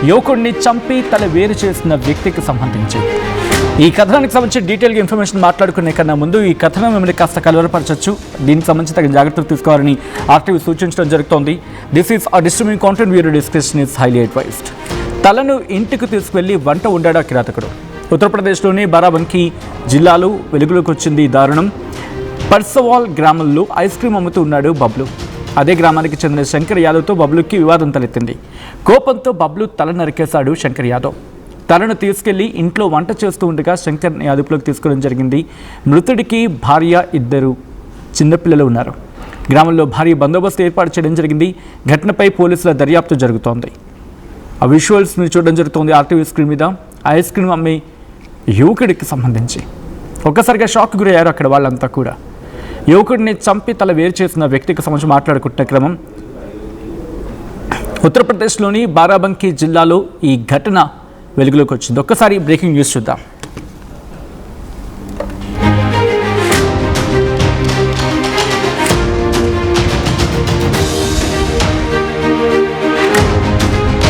యువకుడిని చంపి తల వేరు చేసిన వ్యక్తికి సంబంధించి ఈ కథనానికి సంబంధించి డీటెయిల్గా ఇన్ఫర్మేషన్ మాట్లాడుకునే కన్నా ముందు ఈ కథనం మిమ్మల్ని కాస్త కలవరపరచచ్చు. దీనికి సంబంధించి తగిన జాగ్రత్తలు తీసుకోవాలని ఆర్టీవీ సూచించడం జరుగుతోంది. దిస్ ఈస్ ఆ disturbing content video description is highly advised. తలను ఇంటికి తీసుకువెళ్లి వంట వండాడు కిరాతకుడు. ఉత్తరప్రదేశ్లోని బారాబంకీ జిల్లాలో వెలుగులోకి వచ్చింది ఈ దారుణం. పర్సవాల్ గ్రామంలో ఐస్ క్రీమ్ అమ్ముతూ ఉన్నాడు బబ్లు. అదే గ్రామానికి చెందిన శంకర్ యాదవ్తో బబ్లుకి వివాదం తలెత్తింది. కోపంతో బబ్లు తల నరికేశాడు శంకర్ యాదవ్. తలను తీసుకెళ్లి ఇంట్లో వంట చేస్తూ ఉండగా శంకర్ని అదుపులోకి తీసుకోవడం జరిగింది. మృతుడికి భార్య, 2 చిన్నపిల్లలు ఉన్నారు. గ్రామంలో భారీ బందోబస్తు ఏర్పాటు చేయడం జరిగింది. ఘటనపై పోలీసుల దర్యాప్తు జరుగుతోంది. ఆ విజువల్స్ మీరు చూడడం జరుగుతోంది ఆర్టీవీ స్క్రీన్ మీద. ఐస్ క్రీమ్ అమ్మే యువకుడికి సంబంధించి ఒక్కసారిగా షాక్ గురయ్యారు అక్కడ వాళ్ళంతా కూడా. యువకుడిని చంపి తల వేరు చేసిన వ్యక్తికి సంబంధించి మాట్లాడుకుంటున్న క్రమం. ఉత్తరప్రదేశ్లోని బారాబంకీ జిల్లాలో ఈ ఘటన వెలుగులోకి వచ్చింది. ఒక్కసారి బ్రేకింగ్ న్యూస్ చూద్దాం.